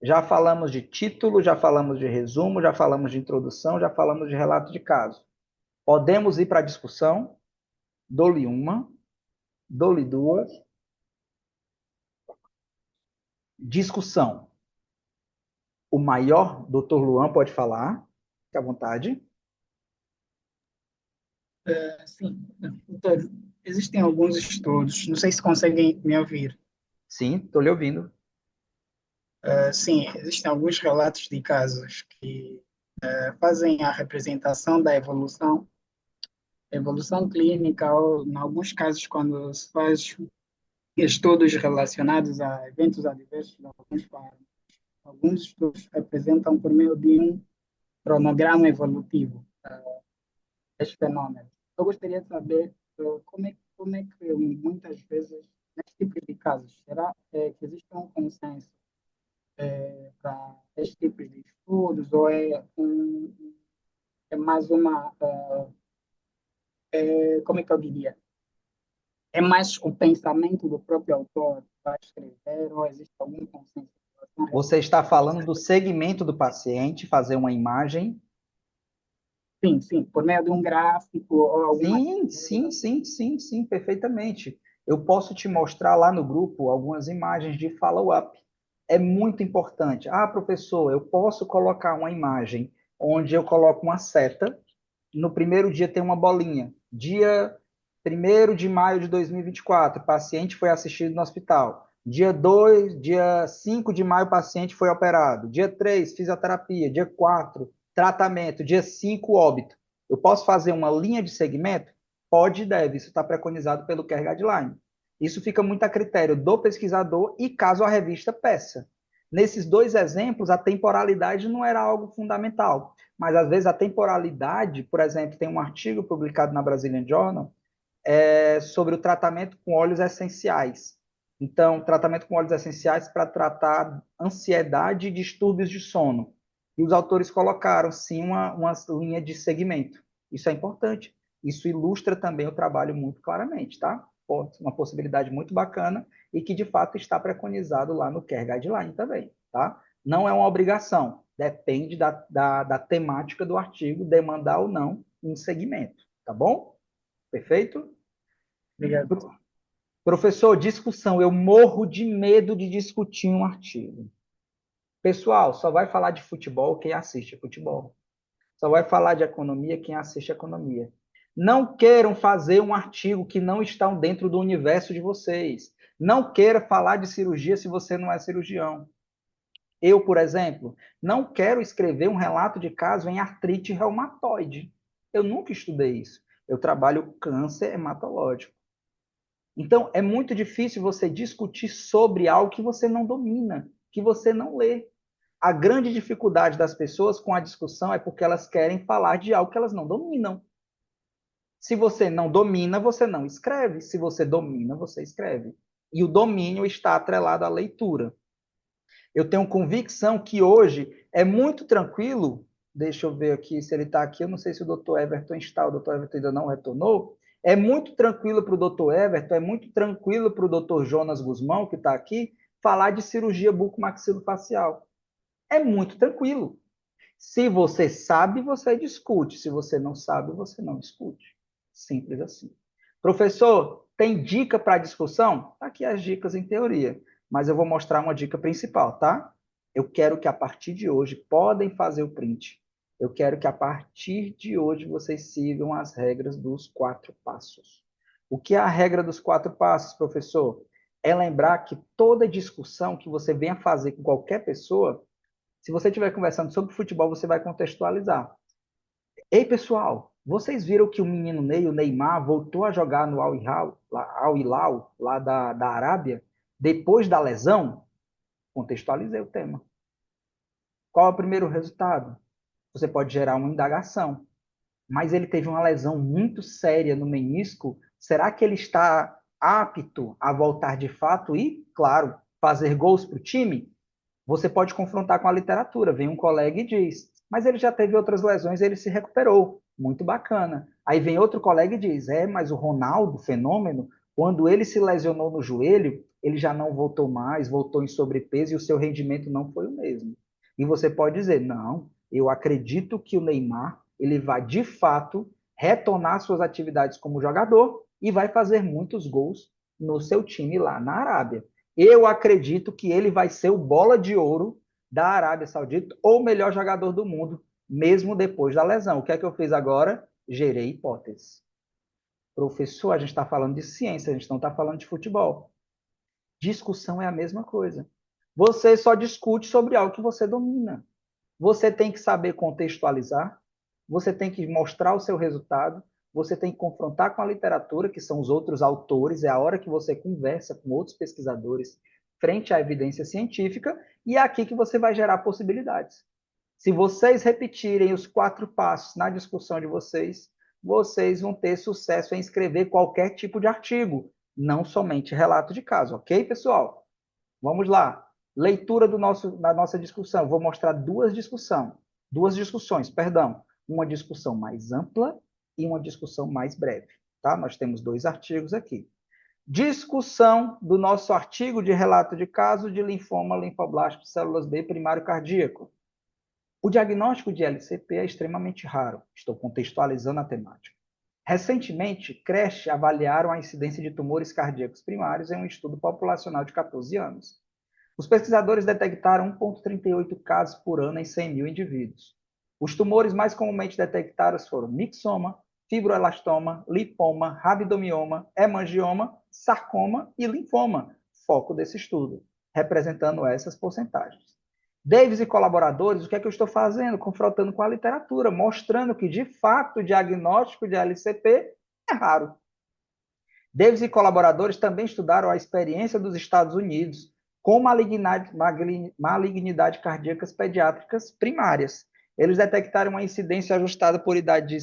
Já falamos de título, já falamos de resumo, já falamos de introdução, já falamos de relato de caso. Podemos ir para a discussão? Dou-lhe uma, dou-lhe duas. Discussão. O maior, doutor Luan, pode falar. Fique à vontade. Sim, doutor, existem alguns estudos, não sei se conseguem me ouvir. Sim, estou lhe ouvindo. Sim, existem alguns relatos de casos que fazem a representação da evolução clínica, ou, em alguns casos, quando se faz estudos relacionados a eventos adversos de alguns estudos apresentam por meio de um cronograma evolutivo este fenômeno. Eu gostaria de saber como é que muitas vezes, neste tipo de casos, será que existe um consenso para este tipo de estudos ou é mais uma, como é que eu diria? É mais o pensamento do próprio autor para escrever ou existe algum consenso em relação a Você esse está tipo de falando do situação? segmento do paciente, fazer uma imagem. Sim, sim, por meio de um gráfico ou alguma Sim, sim, tabela. sim, sim, sim, perfeitamente. Eu posso te mostrar lá no grupo algumas imagens de follow-up. É muito importante. Ah, professor, eu posso colocar uma imagem onde eu coloco uma seta. No primeiro dia tem uma bolinha. Dia 1º de maio de 2024, paciente foi assistido no hospital. Dia 2, dia 5 de maio, o paciente foi operado. Dia 3, fisioterapia. Dia 4, tratamento. Dia 5, óbito. Eu posso fazer uma linha de segmento? Pode e deve. Isso está preconizado pelo Care Guideline. Isso fica muito a critério do pesquisador e caso a revista peça. Nesses dois exemplos, a temporalidade não era algo fundamental, mas às vezes a temporalidade, por exemplo, tem um artigo publicado na Brazilian Journal sobre o tratamento com óleos essenciais. Então, tratamento com óleos essenciais para tratar ansiedade e distúrbios de sono. E os autores colocaram, sim, uma linha de segmento. Isso é importante. Isso ilustra também o trabalho muito claramente, tá? Uma possibilidade muito bacana e que, de fato, está preconizado lá no Care Guideline também, tá? Não é uma obrigação, depende da temática do artigo, demandar ou não um segmento, tá bom? Perfeito? Obrigado. Professor, discussão. Eu morro de medo de discutir um artigo. Pessoal, só vai falar de futebol quem assiste futebol. Só vai falar de economia quem assiste economia. Não queiram fazer um artigo que não está dentro do universo de vocês. Não queira falar de cirurgia se você não é cirurgião. Eu, por exemplo, não quero escrever um relato de caso em artrite reumatoide. Eu nunca estudei isso. Eu trabalho câncer hematológico. Então, é muito difícil você discutir sobre algo que você não domina, que você não lê. A grande dificuldade das pessoas com a discussão é porque elas querem falar de algo que elas não dominam. Se você não domina, você não escreve. Se você domina, você escreve. E o domínio está atrelado à leitura. Eu tenho convicção que hoje é muito tranquilo. Deixa eu ver aqui se ele está aqui. Eu não sei se o doutor Everton está. O doutor Everton ainda não retornou. É muito tranquilo para o doutor Everton, é muito tranquilo para o doutor Jonas Guzmão, que está aqui, falar de cirurgia bucomaxilofacial. É muito tranquilo. Se você sabe, você discute. Se você não sabe, você não discute. Simples assim. Professor, tem dica para discussão? Tá aqui as dicas em teoria, mas eu vou mostrar uma dica principal, tá? Eu quero que a partir de hoje, podem fazer o print. Eu quero que a partir de hoje vocês sigam as regras dos 4 passos. O que é a regra dos 4 passos, professor? É lembrar que toda discussão que você venha fazer com qualquer pessoa, se você estiver conversando sobre futebol, você vai contextualizar. Ei, pessoal, vocês viram que o menino Ney, o Neymar, voltou a jogar no Al Hilal, lá da Arábia, depois da lesão? Contextualizei o tema. Qual é o primeiro resultado? Você pode gerar uma indagação. Mas ele teve uma lesão muito séria no menisco. Será que ele está apto a voltar de fato e, claro, fazer gols para o time? Você pode confrontar com a literatura. Vem um colega e diz, mas ele já teve outras lesões, ele se recuperou. Muito bacana. Aí vem outro colega e diz, mas o Ronaldo, fenômeno, quando ele se lesionou no joelho, ele já não voltou mais, voltou em sobrepeso e o seu rendimento não foi o mesmo. E você pode dizer, não, eu acredito que o Neymar, ele vai de fato retornar suas atividades como jogador e vai fazer muitos gols no seu time lá na Arábia. Eu acredito que ele vai ser o bola de ouro da Arábia Saudita ou o melhor jogador do mundo, mesmo depois da lesão. O que é que eu fiz agora? Gerei hipóteses. Professor, a gente está falando de ciência, a gente não está falando de futebol. Discussão é a mesma coisa. Você só discute sobre algo que você domina. Você tem que saber contextualizar, você tem que mostrar o seu resultado, você tem que confrontar com a literatura, que são os outros autores, é a hora que você conversa com outros pesquisadores frente à evidência científica, e é aqui que você vai gerar possibilidades. Se vocês repetirem os 4 passos na discussão de vocês, vocês vão ter sucesso em escrever qualquer tipo de artigo, não somente relato de caso, ok, pessoal? Vamos lá. Leitura da nossa discussão. Vou mostrar duas discussões, perdão. Uma discussão mais ampla e uma discussão mais breve. Tá? Nós temos 2 artigos aqui. Discussão do nosso artigo de relato de caso de linfoma linfoblástico de células B primário cardíaco. O diagnóstico de LCP é extremamente raro. Estou contextualizando a temática. Recentemente, creche avaliaram a incidência de tumores cardíacos primários em um estudo populacional de 14 anos. Os pesquisadores detectaram 1,38 casos por ano em 100 mil indivíduos. Os tumores mais comumente detectados foram mixoma, fibroelastoma, lipoma, rabidomioma, hemangioma, sarcoma e linfoma, foco desse estudo, representando essas porcentagens. Davis e colaboradores, o que é que eu estou fazendo? Confrontando com a literatura, mostrando que, de fato, o diagnóstico de LCP é raro. Davis e colaboradores também estudaram a experiência dos Estados Unidos com malignidade cardíacas pediátricas primárias. Eles detectaram uma incidência ajustada por idade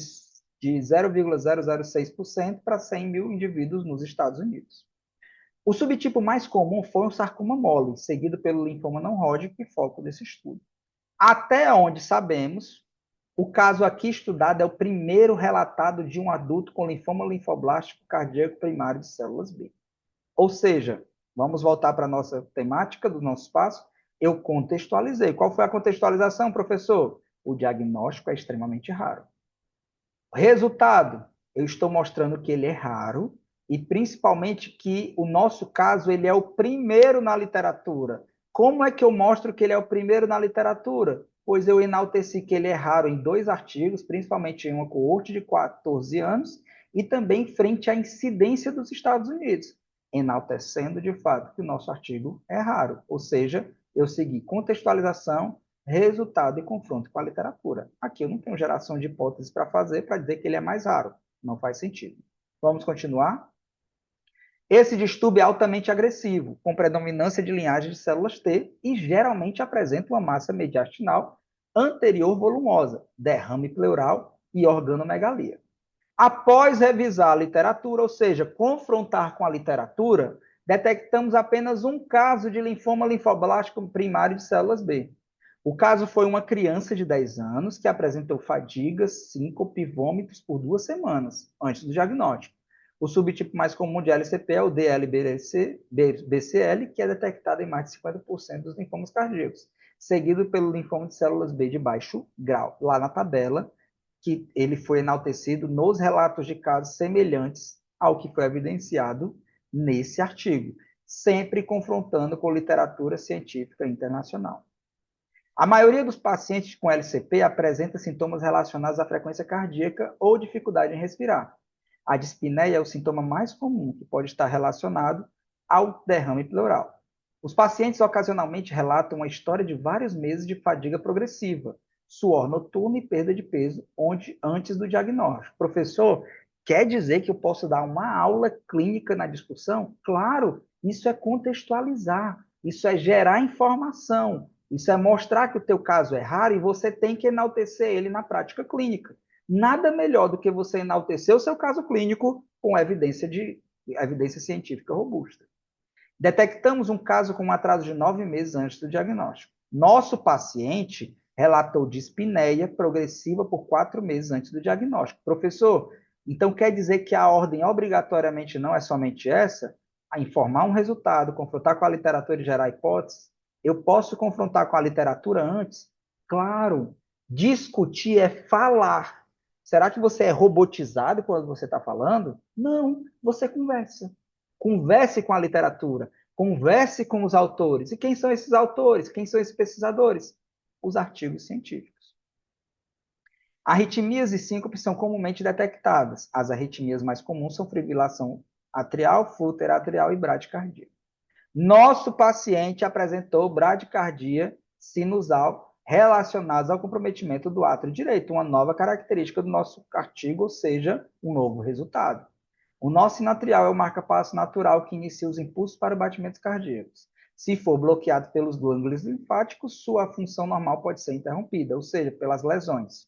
de 0,006% para 100 mil indivíduos nos Estados Unidos. O subtipo mais comum foi o sarcoma mole, seguido pelo linfoma não Hodgkin, foco desse estudo. Até onde sabemos, o caso aqui estudado é o primeiro relatado de um adulto com linfoma linfoblástico cardíaco primário de células B. Ou seja, vamos voltar para a nossa temática do nosso espaço. Eu contextualizei. Qual foi a contextualização, professor? O diagnóstico é extremamente raro. Resultado, eu estou mostrando que ele é raro e principalmente que o nosso caso ele é o primeiro na literatura. Como é que eu mostro que ele é o primeiro na literatura? Pois eu enalteci que ele é raro em 2 artigos, principalmente em uma coorte de 14 anos e também frente à incidência dos Estados Unidos, enaltecendo de fato que o nosso artigo é raro. Ou seja, eu segui contextualização, resultado e confronto com a literatura. Aqui eu não tenho geração de hipóteses para fazer para dizer que ele é mais raro. Não faz sentido. Vamos continuar? Esse distúrbio é altamente agressivo, com predominância de linhagem de células T e geralmente apresenta uma massa mediastinal anterior volumosa, derrame pleural e organomegalia. Após revisar a literatura, ou seja, confrontar com a literatura, detectamos apenas um caso de linfoma linfoblástico primário de células B. O caso foi uma criança de 10 anos que apresentou fadiga, síncope e vômitos por 2 semanas antes do diagnóstico. O subtipo mais comum de LCP é o DLBCL, que é detectado em mais de 50% dos linfomas cardíacos, seguido pelo linfoma de células B de baixo grau. Lá na tabela, que ele foi enaltecido nos relatos de casos semelhantes ao que foi evidenciado nesse artigo, sempre confrontando com literatura científica internacional. A maioria dos pacientes com LCP apresenta sintomas relacionados à frequência cardíaca ou dificuldade em respirar. A dispneia é o sintoma mais comum, que pode estar relacionado ao derrame pleural. Os pacientes ocasionalmente relatam uma história de vários meses de fadiga progressiva, suor noturno e perda de peso antes do diagnóstico. Professor, quer dizer que eu posso dar uma aula clínica na discussão? Claro, isso é contextualizar, isso é gerar informação, isso é mostrar que o teu caso é raro e você tem que enaltecer ele na prática clínica. Nada melhor do que você enaltecer o seu caso clínico com evidência científica robusta. Detectamos um caso com um atraso de 9 meses antes do diagnóstico. Nosso paciente relatou dispneia progressiva por 4 meses antes do diagnóstico. Professor, então quer dizer que a ordem obrigatoriamente não é somente essa? a informar um resultado, confrontar com a literatura e gerar hipóteses? Eu posso confrontar com a literatura antes? Claro. Discutir é falar. Será que você é robotizado quando você está falando? Não, você conversa. Converse com a literatura, converse com os autores. E quem são esses autores? Quem são esses pesquisadores? Os artigos científicos. Arritmias e síncope são comumente detectadas. As arritmias mais comuns são fibrilação atrial, fluter atrial e bradicardia. Nosso paciente apresentou bradicardia sinusal relacionados ao comprometimento do átrio direito, uma nova característica do nosso artigo, ou seja, um novo resultado. O nó sinatrial é o marca-passo natural que inicia os impulsos para batimentos cardíacos. Se for bloqueado pelos glândulos linfáticos, sua função normal pode ser interrompida, ou seja, pelas lesões.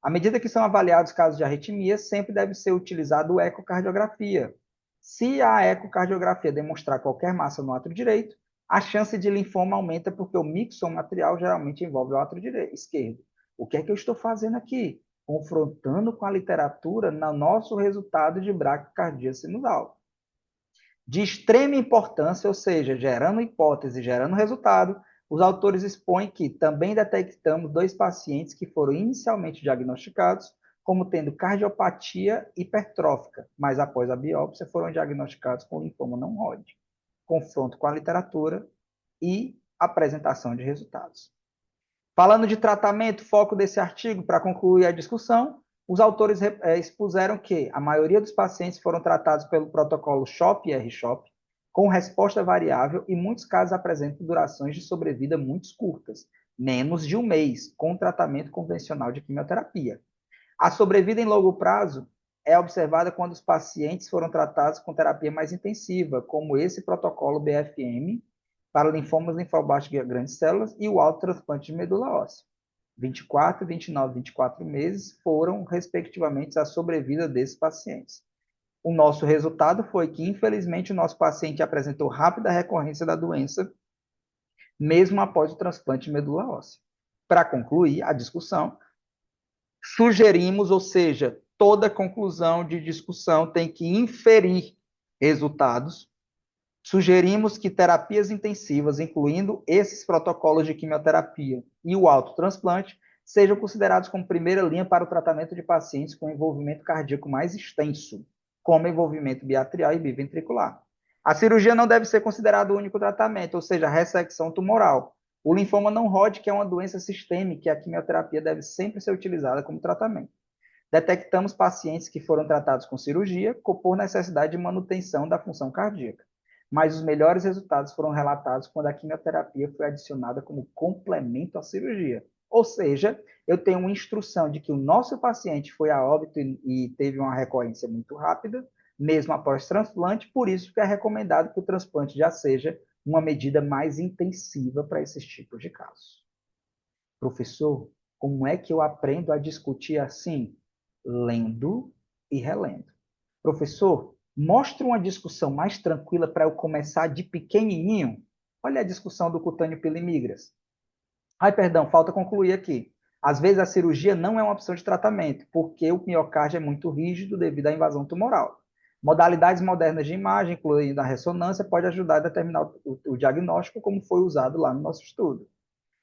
À medida que são avaliados casos de arritmia, sempre deve ser utilizado a ecocardiografia. Se a ecocardiografia demonstrar qualquer massa no átrio direito, a chance de linfoma aumenta porque o mixoma atrial geralmente envolve o átrio esquerdo. O que é que eu estou fazendo aqui? Confrontando com a literatura no nosso resultado de bradicardia sinusal. De extrema importância, ou seja, gerando hipótese, gerando resultado, os autores expõem que também detectamos 2 pacientes que foram inicialmente diagnosticados como tendo cardiopatia hipertrófica, mas após a biópsia foram diagnosticados com linfoma não Hodgkin. Confronto com a literatura e apresentação de resultados. Falando de tratamento, foco desse artigo, para concluir a discussão, os autores expuseram que a maioria dos pacientes foram tratados pelo protocolo CHOP e R-CHOP, com resposta variável e muitos casos apresentam durações de sobrevida muito curtas, menos de um mês, com tratamento convencional de quimioterapia. A sobrevida em longo prazo é observada quando os pacientes foram tratados com terapia mais intensiva, como esse protocolo BFM, para linfomas linfoblásticos de grandes células e o autotransplante de medula óssea. 24, 29 e 24 meses foram, respectivamente, a sobrevida desses pacientes. O nosso resultado foi que, infelizmente, o nosso paciente apresentou rápida recorrência da doença, mesmo após o transplante de medula óssea. Para concluir a discussão, sugerimos, ou seja, toda conclusão de discussão tem que inferir resultados. Sugerimos que terapias intensivas, incluindo esses protocolos de quimioterapia e o autotransplante, sejam considerados como primeira linha para o tratamento de pacientes com envolvimento cardíaco mais extenso, como envolvimento biatrial e biventricular. A cirurgia não deve ser considerada o único tratamento, ou seja, a ressecção tumoral. O linfoma não Hodgkin é uma doença sistêmica e a quimioterapia deve sempre ser utilizada como tratamento. Detectamos pacientes que foram tratados com cirurgia por necessidade de manutenção da função cardíaca, mas os melhores resultados foram relatados quando a quimioterapia foi adicionada como complemento à cirurgia. Ou seja, eu tenho uma instrução de que o nosso paciente foi a óbito e teve uma recorrência muito rápida, mesmo após transplante, por isso que é recomendado que o transplante já seja uma medida mais intensiva para esses tipos de casos. Professor, como é que eu aprendo a discutir assim? Lendo e relendo. Professor, mostra uma discussão mais tranquila para eu começar de pequenininho. Olha a discussão do cutâneo pilimigras. Ai, perdão, falta concluir aqui. Às vezes a cirurgia não é uma opção de tratamento, porque o miocárdio é muito rígido devido à invasão tumoral. Modalidades modernas de imagem, incluindo a ressonância, pode ajudar a determinar o diagnóstico, como foi usado lá no nosso estudo.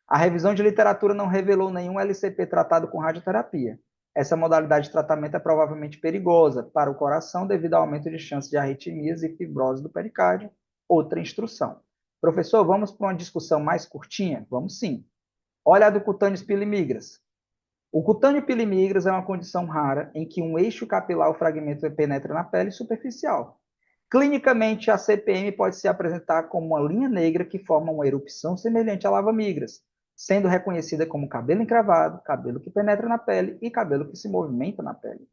A revisão de literatura não revelou nenhum LCP tratado com radioterapia. Essa modalidade de tratamento é provavelmente perigosa para o coração devido ao aumento de chances de arritmias e fibrose do pericárdio. Outra instrução. Professor, vamos para uma discussão mais curtinha? Vamos sim. Olha a do cutâneo pilimigras. O cutâneo pilimigras é uma condição rara em que um eixo capilar ou fragmento penetra na pele superficial. Clinicamente, a CPM pode se apresentar como uma linha negra que forma uma erupção semelhante à lava migras, sendo reconhecida como cabelo encravado, cabelo que penetra na pele e cabelo que se movimenta na pele.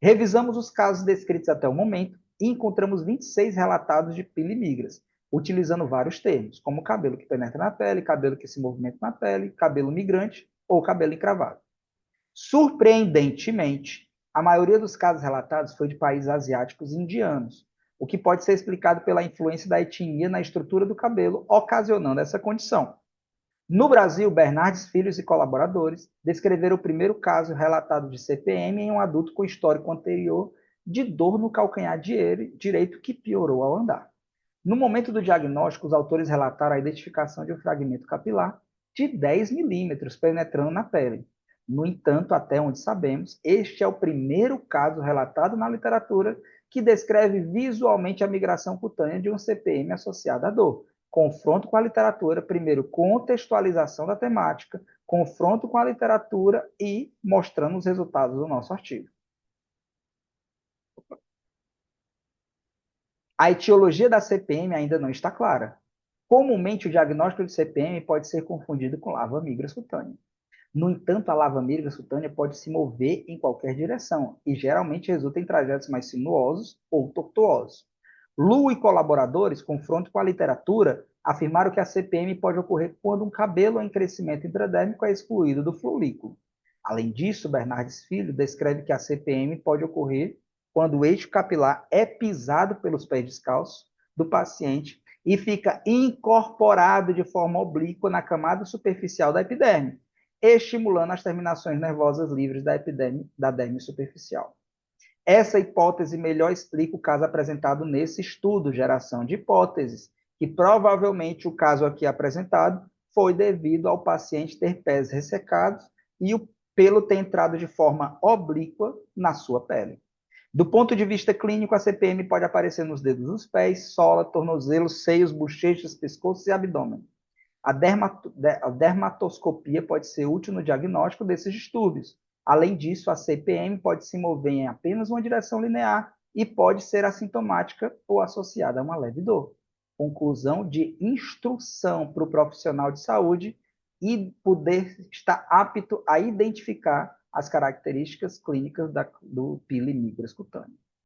Revisamos os casos descritos até o momento e encontramos 26 relatados de pilimigras, utilizando vários termos, como cabelo que penetra na pele, cabelo que se movimenta na pele, cabelo migrante ou cabelo encravado. Surpreendentemente, a maioria dos casos relatados foi de países asiáticos e indianos, o que pode ser explicado pela influência da etnia na estrutura do cabelo, ocasionando essa condição. No Brasil, Bernardes Filhos e colaboradores descreveram o primeiro caso relatado de CPM em um adulto com histórico anterior de dor no calcanhar direito que piorou ao andar. No momento do diagnóstico, os autores relataram a identificação de um fragmento capilar de 10 milímetros penetrando na pele. No entanto, até onde sabemos, este é o primeiro caso relatado na literatura que descreve visualmente a migração cutânea de um CPM associado à dor. Confronto com a literatura, primeiro contextualização da temática, confronto com a literatura e mostrando os resultados do nosso artigo. A etiologia da CPM ainda não está clara. Comumente, o diagnóstico de CPM pode ser confundido com lava migra cutânea. No entanto, a lava migra cutânea pode se mover em qualquer direção e geralmente resulta em trajetos mais sinuosos ou tortuosos. Lu e colaboradores, confronto com a literatura, afirmaram que a CPM pode ocorrer quando um cabelo em crescimento intradérmico é excluído do folículo. Além disso, Bernardes Filho descreve que a CPM pode ocorrer quando o eixo capilar é pisado pelos pés descalços do paciente e fica incorporado de forma oblíqua na camada superficial da epiderme, estimulando as terminações nervosas livres da epiderme, da derme superficial. Essa hipótese melhor explica o caso apresentado nesse estudo, geração de hipóteses, que provavelmente o caso aqui apresentado foi devido ao paciente ter pés ressecados e o pelo ter entrado de forma oblíqua na sua pele. Do ponto de vista clínico, a CPM pode aparecer nos dedos dos pés, sola, tornozelos, seios, bochechas, pescoço e abdômen. A dermatoscopia pode ser útil no diagnóstico desses distúrbios. Além disso, a CPM pode se mover em apenas uma direção linear e pode ser assintomática ou associada a uma leve dor. Conclusão de instrução para o profissional de saúde e poder estar apto a identificar as características clínicas do pili migra cutâneo.